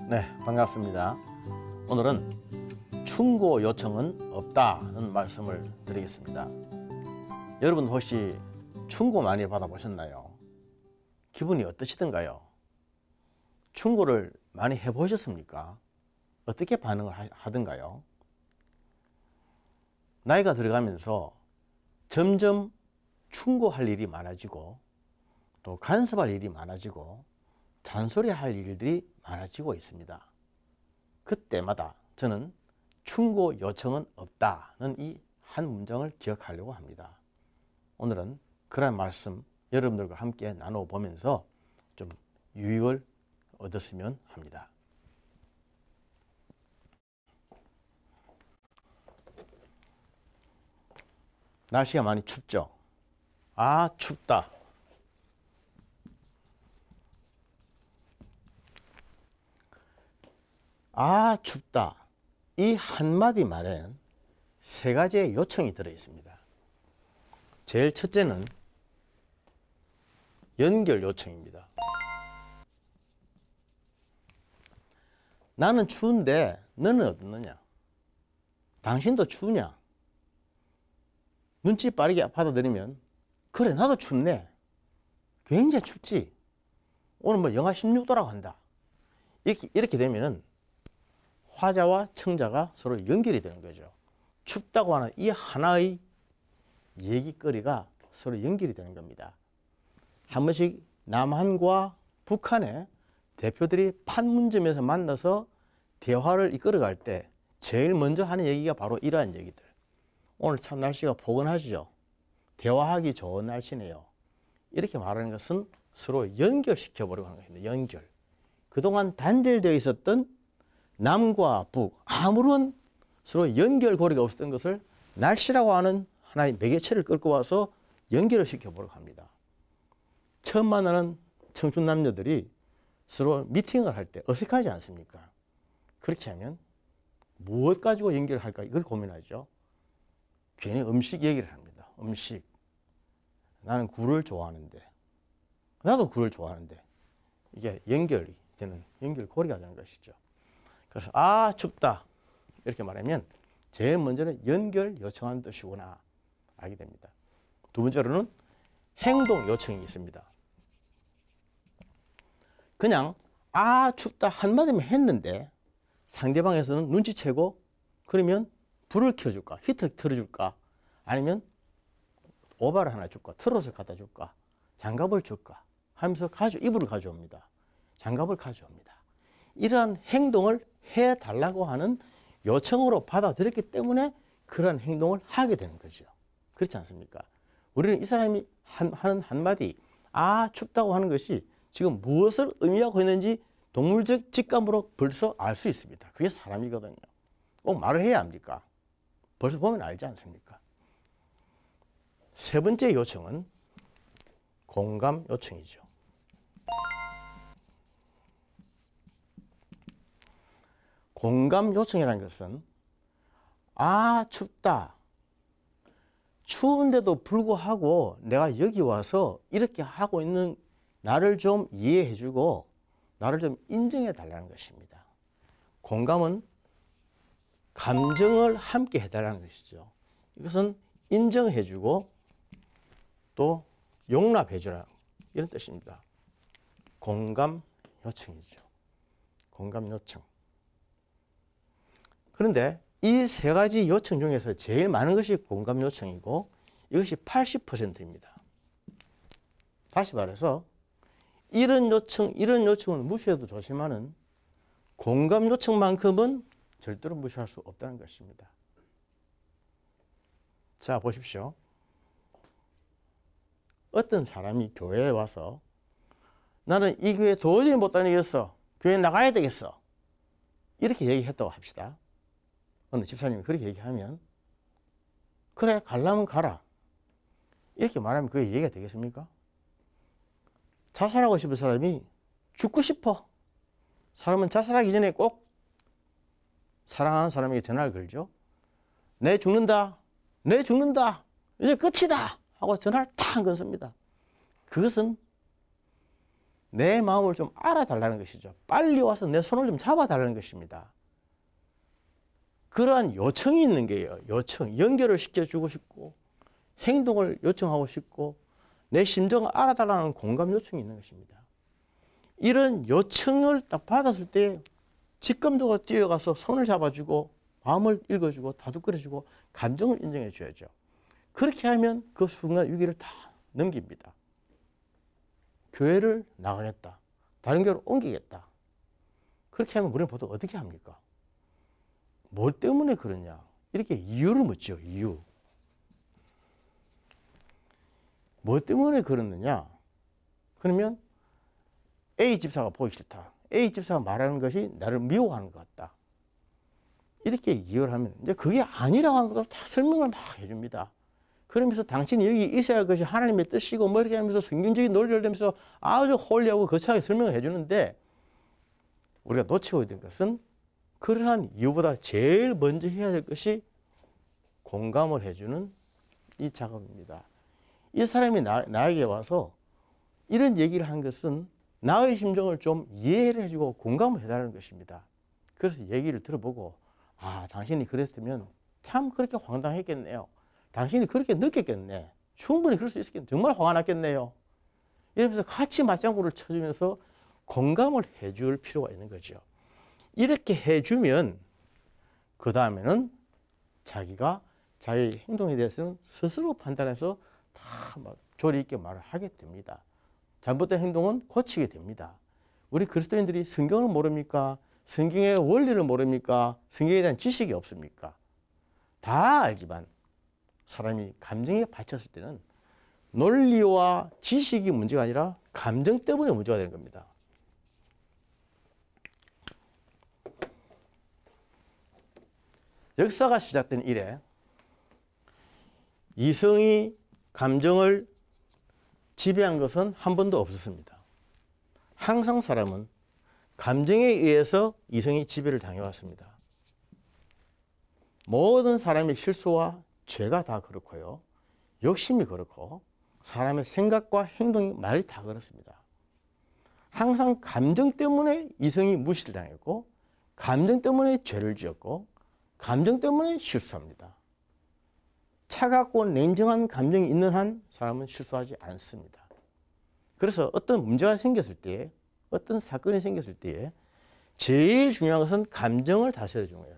네, 반갑습니다. 오늘은 충고 요청은 없다는 말씀을 드리겠습니다. 여러분 혹시 충고 많이 받아보셨나요? 기분이 어떠시던가요? 충고를 많이 해보셨습니까? 어떻게 반응을 하던가요? 나이가 들어가면서 점점 충고할 일이 많아지고 또 간섭할 일이 많아지고 잔소리할 일들이 많아지고 있습니다. 그때마다 저는 충고 요청은 없다는 이 한 문장을 기억하려고 합니다. 오늘은 그런 말씀 여러분들과 함께 나눠보면서 좀 유익을 얻었으면 합니다. 날씨가 많이 춥죠? 아, 춥다. 아, 춥다. 이 한마디 말에는 세 가지의 요청이 들어 있습니다. 제일 첫째는 연결 요청입니다. 나는 추운데 너는 어떻느냐? 당신도 추우냐? 눈치 빠르게 받아들이면 그래 나도 춥네. 굉장히 춥지. 오늘 뭐 영하 16도라고 한다. 이렇게 되면은 화자와 청자가 서로 연결이 되는 거죠. 춥다고 하는 이 하나의 얘기거리가 서로 연결이 되는 겁니다. 한 번씩 남한과 북한의 대표들이 판문점에서 만나서 대화를 이끌어갈 때 제일 먼저 하는 얘기가 바로 이러한 얘기들. 오늘 참 날씨가 포근하시죠? 대화하기 좋은 날씨네요. 이렇게 말하는 것은 서로 연결시켜버리고 하는 것입니다. 연결. 그동안 단절되어 있었던 남과 북, 아무런 서로 연결고리가 없었던 것을 날씨라고 하는 하나의 매개체를 끌고 와서 연결을 시켜보려고 합니다. 처음 만나는 청춘 남녀들이 서로 미팅을 할 때 어색하지 않습니까? 그렇게 하면 무엇 가지고 연결을 할까 이걸 고민하죠. 괜히 음식 얘기를 합니다. 음식. 나는 굴을 좋아하는데 나도 굴을 좋아하는데 이게 연결이 되는 연결고리가 되는 것이죠. 그래서 아 춥다 이렇게 말하면 제일 먼저는 연결 요청하는 뜻이구나 알게 됩니다. 두 번째로는 행동 요청이 있습니다. 그냥 아 춥다 한마디만 했는데 상대방에서는 눈치채고 그러면 불을 켜줄까 히터 틀어줄까 아니면 오바를 하나 줄까 트롯을 갖다 줄까 장갑을 줄까 하면서 이불을 가져옵니다. 장갑을 가져옵니다. 이러한 행동을 해달라고 하는 요청으로 받아들였기 때문에 그런 행동을 하게 되는 거죠. 그렇지 않습니까? 우리는 이 사람이 하는 한마디 아 춥다고 하는 것이 지금 무엇을 의미하고 있는지 동물적 직감으로 벌써 알 수 있습니다. 그게 사람이거든요. 꼭 말을 해야 합니까? 벌써 보면 알지 않습니까? 세 번째 요청은 공감 요청이죠. 공감 요청이라는 것은 아 춥다. 추운데도 불구하고 내가 여기 와서 이렇게 하고 있는 나를 좀 이해해주고 나를 좀 인정해 달라는 것입니다. 공감은 감정을 함께 해달라는 것이죠. 이것은 인정해주고 또 용납해주라 이런 뜻입니다. 공감 요청이죠. 공감 요청. 그런데 이 세 가지 요청 중에서 제일 많은 것이 공감 요청이고 이것이 80%입니다. 다시 말해서 이런 요청은 무시해도 좋지만은 공감 요청만큼은 절대로 무시할 수 없다는 것입니다. 자, 보십시오. 어떤 사람이 교회에 와서 나는 이 교회 도저히 못 다니겠어. 교회 나가야 되겠어. 이렇게 얘기했다고 합시다. 어느 집사님이 그렇게 얘기하면 그래 가려면 가라. 이렇게 말하면 그게 얘기가 되겠습니까? 자살하고 싶은 사람이 죽고 싶어. 사람은 자살하기 전에 꼭 사랑하는 사람에게 전화를 걸죠. 내 죽는다. 내 죽는다. 이제 끝이다. 하고 전화를 탁 건습니다. 그것은 내 마음을 좀 알아달라는 것이죠. 빨리 와서 내 손을 좀 잡아달라는 것입니다. 그러한 요청이 있는 게요. 요청, 연결을 시켜주고 싶고 행동을 요청하고 싶고 내 심정을 알아달라는 공감 요청이 있는 것입니다. 이런 요청을 딱 받았을 때 직감적으로 뛰어가서 손을 잡아주고 마음을 읽어주고 다독거려주고 감정을 인정해 줘야죠. 그렇게 하면 그 순간 위기를 다 넘깁니다. 교회를 나가겠다. 다른 교회로 옮기겠다. 그렇게 하면 우리는 보통 어떻게 합니까? 뭘 때문에 그러냐? 이렇게 이유를 묻죠. 이유. 뭐 때문에 그러느냐? 그러면 A 집사가 보기 싫다. A 집사가 말하는 것이 나를 미워하는 것 같다. 이렇게 이유를 하면 이제 그게 아니라고 하는 것도 다 설명을 막 해줍니다. 그러면서 당신이 여기 있어야 할 것이 하나님의 뜻이고 뭐 이렇게 하면서 성경적인 논리를 내면서 아주 홀리하고 거창하게 설명을 해주는데 우리가 놓치고 있는 것은 그러한 이유보다 제일 먼저 해야 될 것이 공감을 해주는 이 작업입니다. 이 사람이 나에게 와서 이런 얘기를 한 것은 나의 심정을 좀 이해를 해주고 공감을 해달라는 것입니다. 그래서 얘기를 들어보고 아, 당신이 그랬으면 참 그렇게 황당했겠네요. 당신이 그렇게 느꼈겠네. 충분히 그럴 수 있었겠네. 정말 화가 났겠네요. 이러면서 같이 맞장구를 쳐주면서 공감을 해줄 필요가 있는 거죠. 이렇게 해주면 그 다음에는 자기가 자기 행동에 대해서는 스스로 판단해서 다 조리 있게 말을 하게 됩니다. 잘못된 행동은 고치게 됩니다. 우리 그리스도인들이 성경을 모릅니까? 성경의 원리를 모릅니까? 성경에 대한 지식이 없습니까? 다 알지만 사람이 감정에 받쳤을 때는 논리와 지식이 문제가 아니라 감정 때문에 문제가 되는 겁니다. 역사가 시작된 이래 이성이 감정을 지배한 것은 한 번도 없었습니다. 항상 사람은 감정에 의해서 이성이 지배를 당해왔습니다. 모든 사람의 실수와 죄가 다 그렇고요. 욕심이 그렇고 사람의 생각과 행동이 말이 다 그렇습니다. 항상 감정 때문에 이성이 무시를 당했고 감정 때문에 죄를 지었고 감정 때문에 실수합니다. 차갑고 냉정한 감정이 있는 한 사람은 실수하지 않습니다. 그래서 어떤 문제가 생겼을 때 어떤 사건이 생겼을 때에 제일 중요한 것은 감정을 다스려 주는 거예요.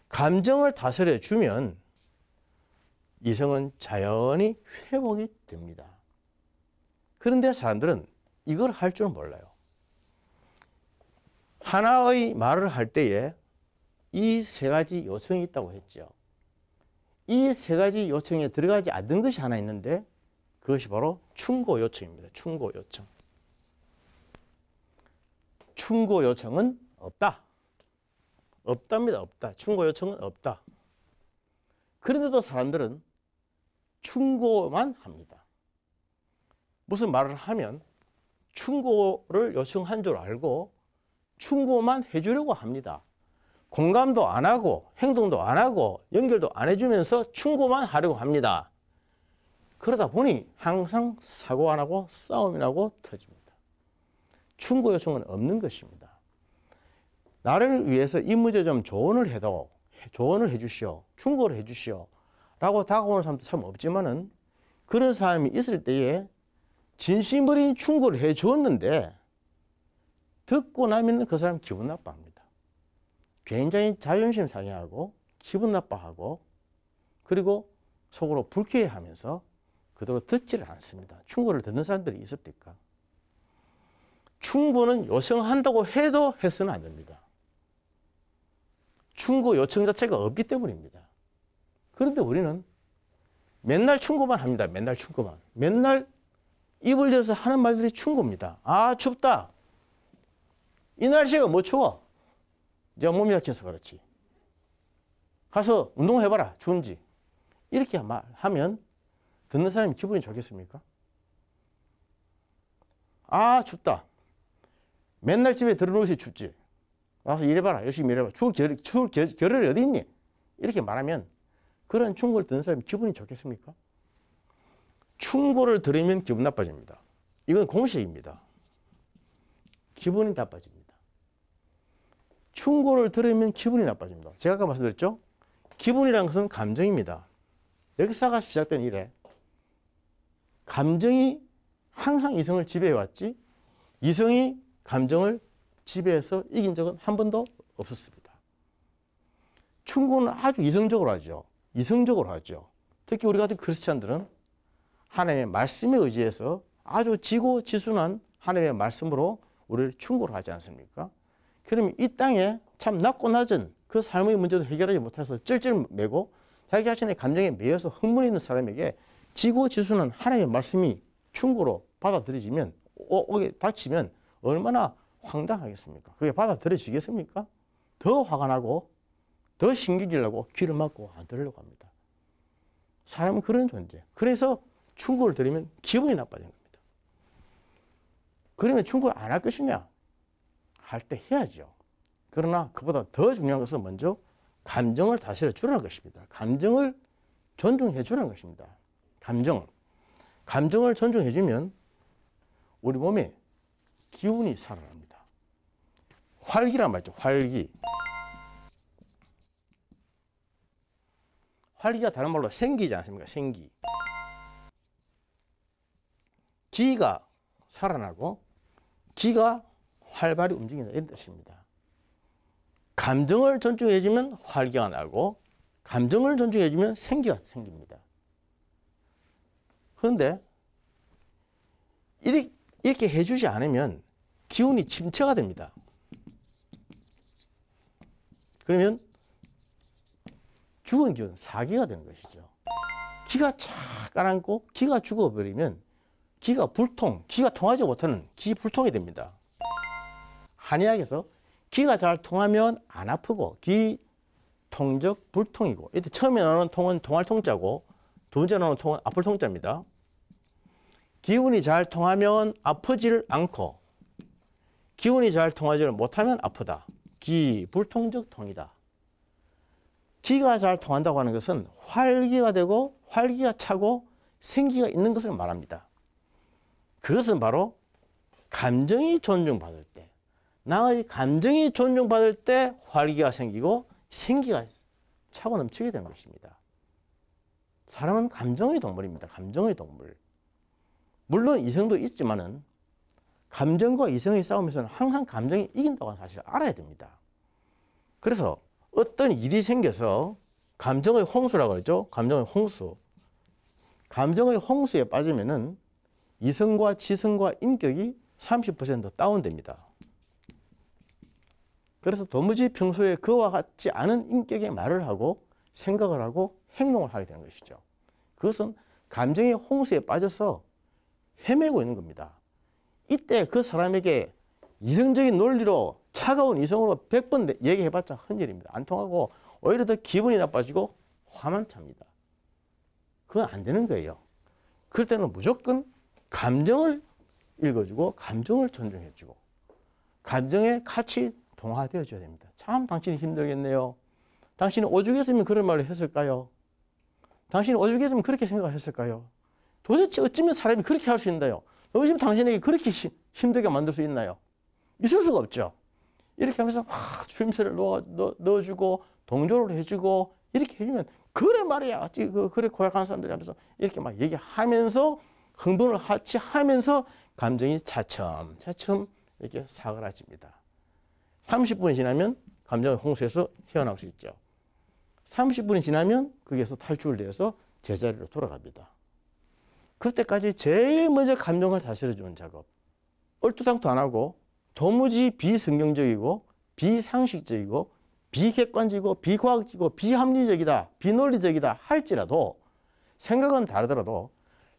감정을 다스려 주면 이성은 자연히 회복이 됩니다. 그런데 사람들은 이걸 할 줄 몰라요. 하나의 말을 할 때에 이 세 가지 요청이 있다고 했죠. 이 세 가지 요청에 들어가지 않는 것이 하나 있는데 그것이 바로 충고 요청입니다. 충고 요청. 충고 요청은 없다. 없답니다. 없다. 충고 요청은 없다. 그런데도 사람들은 충고만 합니다. 무슨 말을 하면 충고를 요청한 줄 알고 충고만 해주려고 합니다. 공감도 안 하고 행동도 안 하고 연결도 안 해주면서 충고만 하려고 합니다. 그러다 보니 항상 사고 안 하고 싸움이 나고 터집니다. 충고 요청은 없는 것입니다. 나를 위해서 이 문제 좀 조언을 해 주시오. 충고를 해 주시오. 라고 다가오는 사람도 참 없지만은 그런 사람이 있을 때에 진심 어린 충고를 해 주었는데 듣고 나면 그 사람 기분 나빠합니다. 굉장히 자존심 상해하고 기분 나빠하고 그리고 속으로 불쾌해하면서 그대로 듣지를 않습니다. 충고를 듣는 사람들이 있습니까? 충고는 요청한다고 해도 해서는 안 됩니다. 충고 요청 자체가 없기 때문입니다. 그런데 우리는 맨날 충고만 합니다. 맨날 충고만. 맨날 입을 열어서 하는 말들이 충고입니다. 아, 춥다. 이 날씨가 뭐 추워? 내가 몸이 약해서 그렇지. 가서 운동해봐라. 추운지. 이렇게 하면 듣는 사람이 기분이 좋겠습니까? 아, 춥다. 맨날 집에 들어놓으시 춥지. 와서 일해봐라. 열심히 일해봐라. 추울 겨를이 어디 있니? 이렇게 말하면 그런 충고를 듣는 사람이 기분이 좋겠습니까? 충고를 들으면 기분 나빠집니다. 이건 공식입니다. 기분이 나빠집니다. 충고를 들으면 기분이 나빠집니다. 제가 아까 말씀드렸죠? 기분이라는 것은 감정입니다. 역사가 시작된 이래 감정이 항상 이성을 지배해왔지 이성이 감정을 지배해서 이긴 적은 한 번도 없었습니다. 충고는 아주 이성적으로 하죠. 이성적으로 하죠. 특히 우리 같은 크리스찬들은 하나님의 말씀에 의지해서 아주 지고지순한 하나님의 말씀으로 우리를 충고를 하지 않습니까? 그러면 이 땅에 참 낮고 낮은 그 삶의 문제도 해결하지 못해서 쩔쩔매고 자기 자신의 감정에 매여서 흥분이 있는 사람에게 지고지순한 하나님의 말씀이 충고로 받아들여지면 오게 닥치면 얼마나 황당하겠습니까? 그게 받아들여지겠습니까? 더 화가 나고 더 신경질 나고 귀를 막고 안 들으려고 합니다. 사람은 그런 존재. 그래서 충고를 들으면 기분이 나빠지는 겁니다. 그러면 충고를 안 할 것이냐? 할 때 해야죠. 그러나 그보다 더 중요한 것은 먼저 감정을 다스려 주라는 것입니다. 감정을 존중해 주라는 것입니다. 감정을 존중해 주면 우리 몸에 기운이 살아납니다. 활기란 말이죠. 활기가 다른 말로 생기지 않습니까? 생기. 기가 살아나고 기가 활발히 움직인다 이런 뜻입니다. 감정을 존중해주면 활기가 나고 감정을 존중해주면 생기가 생깁니다. 그런데 이렇게 해주지 않으면 기운이 침체가 됩니다. 그러면 죽은 기운, 사기가 되는 것이죠. 기가 착 가라앉고 기가 죽어버리면 기가 통하지 못하는 기불통이 됩니다. 한의학에서 기가 잘 통하면 안 아프고 기통적 불통이고 이때 처음에 나오는 통은 통할 통자고 두 번째 나오는 통은 아플 통자입니다. 기운이 잘 통하면 아프질 않고 기운이 잘 통하지 못하면 아프다. 기불통적 통이다. 기가 잘 통한다고 하는 것은 활기가 되고 활기가 차고 생기가 있는 것을 말합니다. 그것은 바로 감정이 존중받을 때, 나의 감정이 존중받을 때 활기가 생기고 생기가 차고 넘치게 되는 것입니다. 사람은 감정의 동물입니다. 감정의 동물. 물론 이성도 있지만은 감정과 이성의 싸움에서는 항상 감정이 이긴다고 하는 사실을 알아야 됩니다. 그래서 어떤 일이 생겨서 감정의 홍수라고 그러죠. 감정의 홍수. 감정의 홍수에 빠지면은 이성과 지성과 인격이 30% 다운됩니다. 그래서 도무지 평소에 그와 같지 않은 인격의 말을 하고 생각을 하고 행동을 하게 되는 것이죠. 그것은 감정의 홍수에 빠져서 헤매고 있는 겁니다. 이때 그 사람에게 이성적인 논리로 차가운 이성으로 100번 얘기해봤자 헛일입니다. 안 통하고 오히려 더 기분이 나빠지고 화만 찹니다. 그건 안 되는 거예요. 그럴 때는 무조건 감정을 읽어주고 감정을 존중해주고 감정에 같이 동화되어 줘야 됩니다. 참 당신이 힘들겠네요. 당신이 오죽했으면 그런 말을 했을까요? 당신이 오죽했으면 그렇게 생각을 했을까요? 도대체 어쩌면 사람이 그렇게 할 수 있나요? 어쩌면 당신에게 그렇게 힘들게 만들 수 있나요? 있을 수가 없죠. 이렇게 하면서 주임새를 넣어주고 동조를 해주고 이렇게 해주면 그래 말이야. 그래 고약한 사람들이 하면서 이렇게 막 얘기하면서 흥분을 하면서 감정이 차츰차츰 이렇게 사그라집니다. 30분이 지나면 감정의 홍수에서 헤어나올 수 있죠. 30분이 지나면 거기에서 탈출을 되어서 제자리로 돌아갑니다. 그때까지 제일 먼저 감정을 다스려주는 작업. 얼토당토 안 하고 도무지 비성경적이고 비상식적이고 비객관적이고 비과학적이고 비합리적이다, 비논리적이다 할지라도 생각은 다르더라도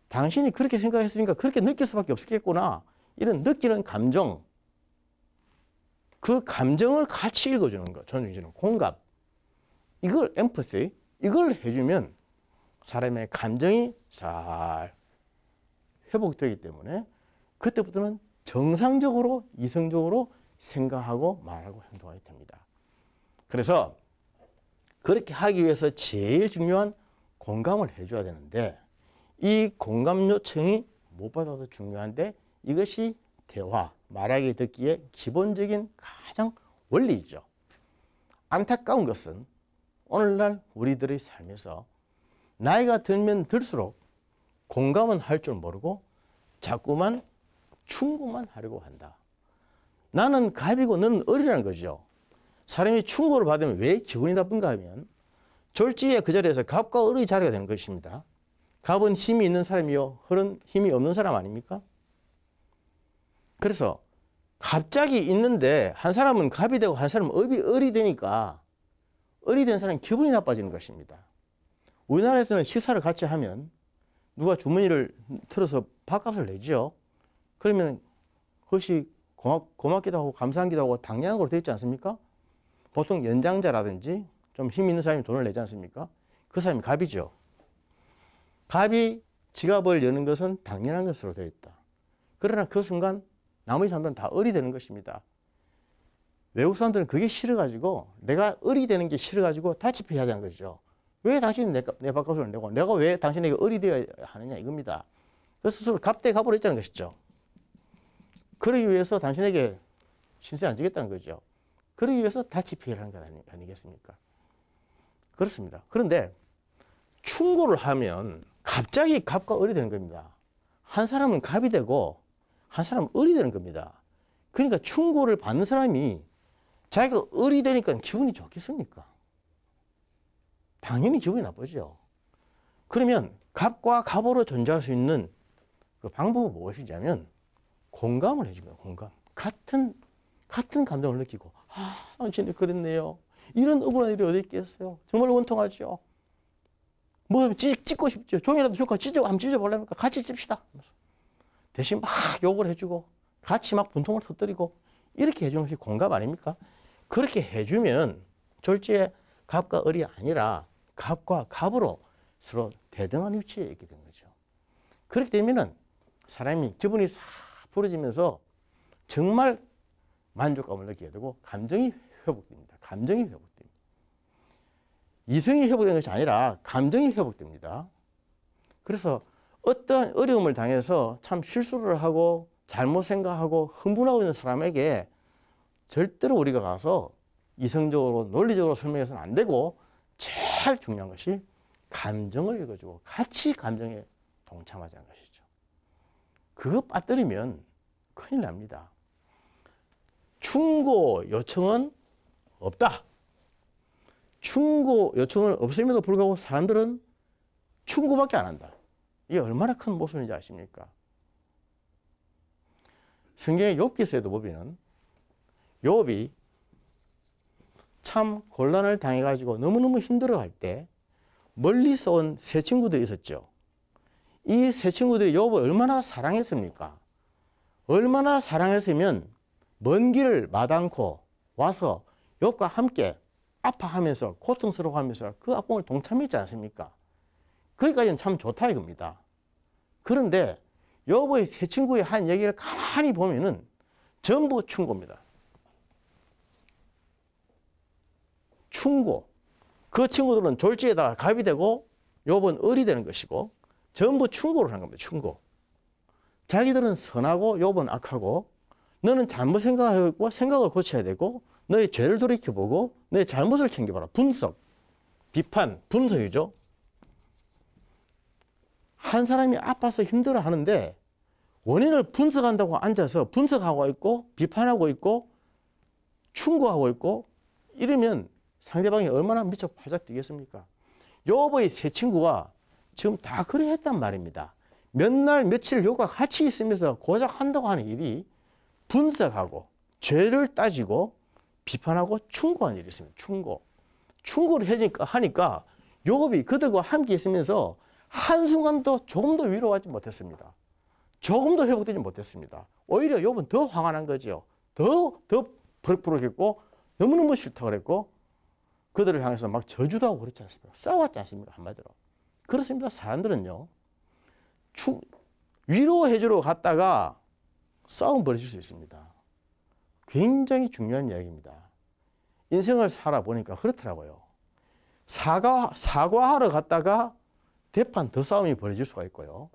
당신이 그렇게 생각했으니까 그렇게 느낄 수밖에 없겠구나. 이런 느끼는 감정, 그 감정을 같이 읽어주는 것, 존중해주는 공감. 이걸 엠퍼시, 이걸 해주면 사람의 감정이 잘 회복되기 때문에 그때부터는 정상적으로 이성적으로 생각하고 말하고 행동하게 됩니다. 그래서 그렇게 하기 위해서 제일 중요한 공감을 해줘야 되는데 이 공감 요청이 무엇보다도 중요한데 이것이 대화, 말하기 듣기의 기본적인 가장 원리이죠. 안타까운 것은 오늘날 우리들의 삶에서 나이가 들면 들수록 공감은 할 줄 모르고 자꾸만 충고만 하려고 한다. 나는 갑이고 너는 을이라는 거죠. 사람이 충고를 받으면 왜 기분이 나쁜가 하면 졸지에 그 자리에서 갑과 을의 자리가 되는 것입니다. 갑은 힘이 있는 사람이요, 을은 힘이 없는 사람 아닙니까? 그래서 갑자기 있는데 한 사람은 갑이 되고 한 사람은 을이 되니까 을이 된 사람은 기분이 나빠지는 것입니다. 우리나라에서는 식사를 같이 하면 누가 주머니를 틀어서 밥값을 내죠. 그러면 그것이 고맙기도 하고 감사하기도 하고 당연하고 되어 있지 않습니까? 보통 연장자라든지 좀 힘 있는 사람이 돈을 내지 않습니까? 그 사람이 갑이죠. 갑이 지갑을 여는 것은 당연한 것으로 되어 있다. 그러나 그 순간 나머지 사람들은 다 을이 되는 것입니다. 외국 사람들은 그게 싫어가지고 내가 을이 되는 게 싫어가지고 다치페이 하자는 거죠. 왜 당신이 내 밥값을 내고 내가 왜 당신에게 을이 되어야 하느냐 이겁니다. 그래서 스스로 갑대 갑으로 있자는 것이죠. 그러기 위해서 당신에게 신세 안 지겠다는 거죠. 그러기 위해서 다치페이를 하는 것 아니겠습니까? 그렇습니다. 그런데 충고를 하면 갑자기 갑과 을이 되는 겁니다. 한 사람은 갑이 되고 한 사람은 을이 되는 겁니다. 그러니까 충고를 받는 사람이 자기가 을이 되니까 기분이 좋겠습니까? 당연히 기분이 나쁘죠. 그러면 갑과 갑으로 존재할 수 있는 그 방법은 무엇이냐면 공감을 해준 거예요. 공감. 같은 감정을 느끼고 당신이 그랬네요. 이런 억울한 일이 어디 있겠어요. 정말 원통하죠. 뭐 찢고 싶죠. 종이라도 줄까 한번 찢어보려니까 같이 찝시다. 대신 막 욕을 해주고 같이 막 분통을 터뜨리고 이렇게 해주는 것이 공감 아닙니까? 그렇게 해주면 졸지에 갑과 을이 아니라 갑과 갑으로 서로 대등한 위치에 있게 된 거죠. 그렇게 되면은 사람이 기분이 싹 풀어지면서 정말 만족감을 느끼게 되고 감정이 회복됩니다. 감정이 회복됩니다. 이성이 회복되는 것이 아니라 감정이 회복됩니다. 그래서 어떤 어려움을 당해서 참 실수를 하고 잘못 생각하고 흥분하고 있는 사람에게 절대로 우리가 가서 이성적으로 논리적으로 설명해서는 안 되고 제일 중요한 것이 감정을 읽어주고 같이 감정에 동참하자는 것이죠. 그거 빠뜨리면 큰일 납니다. 충고 요청은 없다. 충고 요청은 없음에도 불구하고 사람들은 충고밖에 안 한다. 이게 얼마나 큰 모순인지 아십니까? 성경의 욥기서에도 보면 욥이 참 곤란을 당해가지고 너무너무 힘들어할 때 멀리서 온 세 친구들이 있었죠. 이 세 친구들이 욥을 얼마나 사랑했습니까? 얼마나 사랑했으면 먼 길을 마다않고 와서 욥과 함께 아파하면서 고통스러워하면서 그 아픔을 동참했지 않습니까? 거기까지는 참 좋다 이겁니다. 그런데 욥의 세 친구의 한 얘기를 가만히 보면은 전부 충고입니다. 충고. 그 친구들은 졸지에다가 갑이 되고 욥은 을이 되는 것이고 전부 충고를 한 겁니다. 충고. 자기들은 선하고 욥은 악하고 너는 잘못 생각하고 있고 생각을 고쳐야 되고 너의 죄를 돌이켜보고 너의 잘못을 챙겨봐라. 분석, 비판, 분석이죠. 한 사람이 아파서 힘들어하는데 원인을 분석한다고 앉아서 분석하고 있고 비판하고 있고 충고하고 있고 이러면 상대방이 얼마나 미쳐 팔짝 뛰겠습니까? 욥의 세 친구가 지금 다 그래 했단 말입니다. 몇 날 며칠 욥과 같이 있으면서 고작 한다고 하는 일이 분석하고 죄를 따지고 비판하고 충고하는 일이 있습니다. 충고를 하니까 욥이 그들과 함께 있으면서 한순간도 조금도 위로하지 못했습니다. 조금도 회복되지 못했습니다. 오히려 욥은 더 화가 난 거죠. 더 버럭버럭했고 너무너무 싫다고 그랬고 그들을 향해서 막 저주도 하고 그렇지 않습니까? 싸웠지 않습니까? 한마디로. 그렇습니다. 사람들은요. 위로해주러 갔다가 싸움 벌이실 수 있습니다. 굉장히 중요한 이야기입니다. 인생을 살아보니까 그렇더라고요. 사과하러 갔다가 대판 더 싸움이 벌어질 수가 있고요.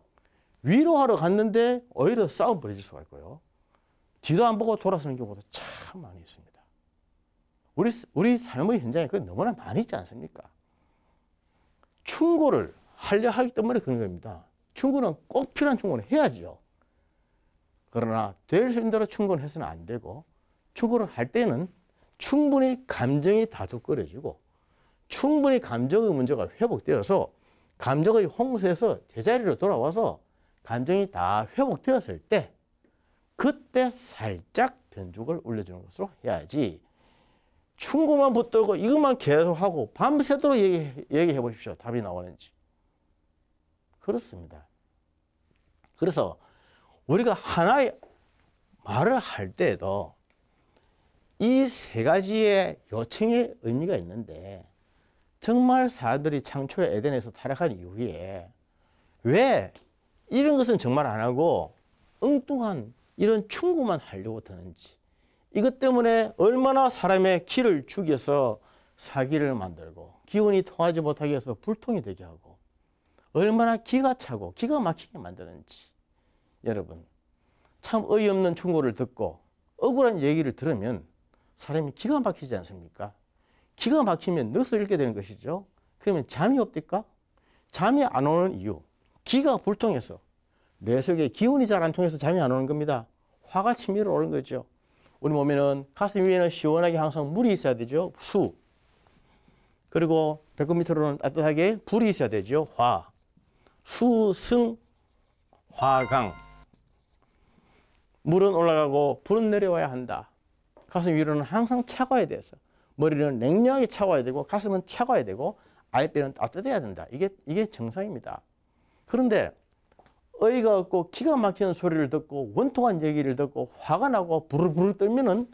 위로하러 갔는데 오히려 싸움 벌어질 수가 있고요. 뒤도 안 보고 돌아서는 경우도 참 많이 있습니다. 우리 삶의 현장에 그게 너무나 많이 있지 않습니까? 충고를 하려 하기 때문에 그런 겁니다. 충고는 꼭 필요한 충고는 해야죠. 그러나 될 수 있는 대로 충고는 해서는 안 되고, 충고를 할 때는 충분히 감정이 다독거려지고 충분히 감정의 문제가 회복되어서 감정의 홍수에서 제자리로 돌아와서 감정이 다 회복되었을 때 그때 살짝 변죽을 올려주는 것으로 해야지, 충고만 붙들고 이것만 계속하고 밤새도록 얘기해 보십시오. 답이 나오는지. 그렇습니다. 그래서 우리가 하나의 말을 할 때에도 이 세 가지의 요청의 의미가 있는데, 정말 사람들이 창초에 에덴에서 타락한 이후에 왜 이런 것은 정말 안 하고 엉뚱한 이런 충고만 하려고 드는지, 이것 때문에 얼마나 사람의 기를 죽여서 사기를 만들고 기운이 통하지 못하게 해서 불통이 되게 하고 얼마나 기가 차고 기가 막히게 만드는지, 여러분 참 어이없는 충고를 듣고 억울한 얘기를 들으면 사람이 기가 막히지 않습니까? 기가 막히면 넋을 잃게 되는 것이죠. 그러면 잠이 없을까? 잠이 안 오는 이유, 기가 불통해서, 뇌 속에 기운이 잘 안 통해서 잠이 안 오는 겁니다. 화가 치밀어 오는 거죠. 우리 몸에는 가슴 위에는 시원하게 항상 물이 있어야 되죠. 수. 그리고 배꼽 밑으로는 따뜻하게 불이 있어야 되죠. 화. 수, 승, 화강. 물은 올라가고 불은 내려와야 한다. 가슴 위로는 항상 차가워야 돼서 머리는 냉랭하게 차가워야 되고 가슴은 차가워야 되고 아랫배는 따뜻해야 된다. 이게 정상입니다. 그런데 어이가 없고 기가 막히는 소리를 듣고 원통한 얘기를 듣고 화가 나고 부르르 떨면은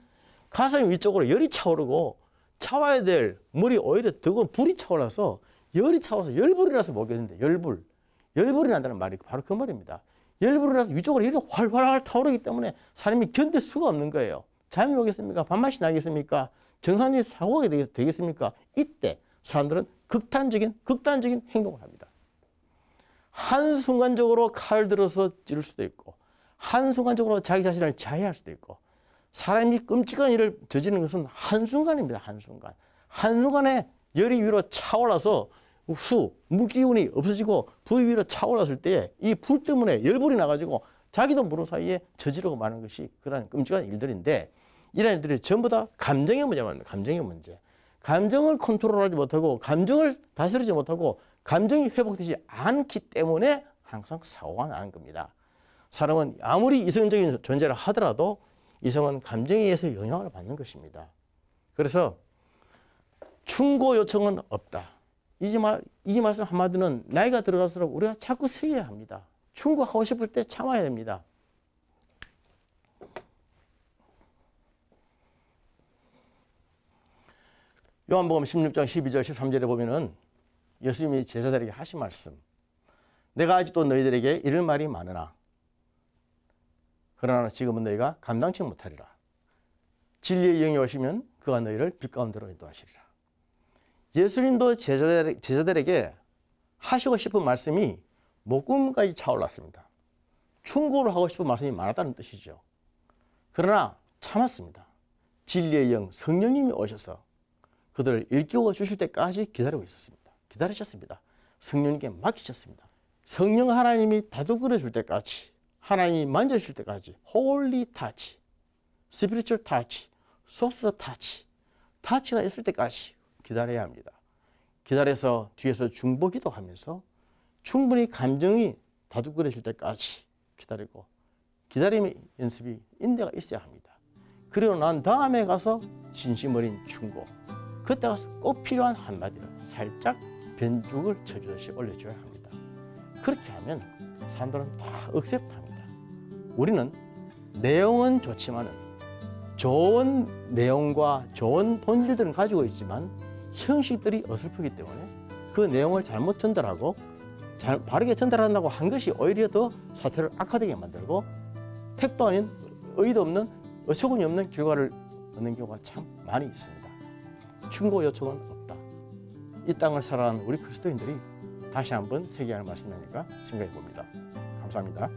가슴 위쪽으로 열이 차오르고 차와야 될 물이 오히려 뜨거운 불이 차올라서 열이 차올라서 열불이 나서 못 견딘데, 열불이 난다는 말이 바로 그 말입니다. 열불이 나서 위쪽으로 열이 활활 타오르기 때문에 사람이 견딜 수가 없는 거예요. 잠이 오겠습니까? 밥맛이 나겠습니까? 정상적인 사고가 되겠습니까? 이때 사람들은 극단적인 행동을 합니다. 한순간적으로 칼을 들어서 찌를 수도 있고 한순간적으로 자기 자신을 자해할 수도 있고, 사람이 끔찍한 일을 저지르는 것은 한순간입니다. 한순간에 열이 위로 차올라서 물기운이 없어지고 불이 위로 차올랐을 때 이 불 때문에 열불이 나가지고 자기도 모르는 사이에 저지르고 마는 것이 그런 끔찍한 일들인데, 이런 일들이 전부 다 감정의 문제입니다. 감정의 문제. 감정을 컨트롤하지 못하고 감정을 다스리지 못하고 감정이 회복되지 않기 때문에 항상 사고가 나는 겁니다. 사람은 아무리 이성적인 존재를 하더라도 이성은 감정에 의해서 영향을 받는 것입니다. 그래서 충고 요청은 없다. 이 말씀 한마디는 나이가 들어갈수록 우리가 자꾸 새겨야 합니다. 충고하고 싶을 때 참아야 됩니다. 요한복음 16장 12절 13절에 보면은 예수님이 제자들에게 하신 말씀, 내가 아직도 너희들에게 이럴 말이 많으나 그러나 지금은 너희가 감당치 못하리라. 진리의 영이 오시면 그가 너희를 빛 가운데로 인도하시리라. 예수님도 제자들에게 하시고 싶은 말씀이 목구멍까지 차올랐습니다. 충고를 하고 싶은 말씀이 많았다는 뜻이죠. 그러나 참았습니다. 진리의 영 성령님이 오셔서 그들을 일깨워 주실 때까지 기다리고 있었습니다. 기다리셨습니다. 성령님께 맡기셨습니다. 성령 하나님이 다독거려 줄 때까지, 하나님이 만져주실 때까지, 홀리 타치, 스피리추얼 타치, 소프트 타치, 타치가 있을 때까지 기다려야 합니다. 기다려서 뒤에서 중보기도 하면서 충분히 감정이 다독거려질 때까지 기다리고, 기다림의 연습이 인내가 있어야 합니다. 그리고 난 다음에 가서 진심 어린 충고, 그때 가서 꼭 필요한 한마디를 살짝 변죽을 쳐주듯이 올려줘야 합니다. 그렇게 하면 사람들은 다 억셉트합니다. 우리는 내용은 좋지만은 좋은 내용과 좋은 본질들은 가지고 있지만 형식들이 어설프기 때문에 그 내용을 잘못 전달하고 바르게 전달한다고 한 것이 오히려 더 사태를 악화되게 만들고 택도 아닌 의도 없는 어처구니 없는 결과를 얻는 경우가 참 많이 있습니다. 충고 요청은 없다. 이 땅을 살아가는 우리 그리스도인들이 다시 한번 새겨야 할 말씀이니까 생각해 봅니다. 감사합니다.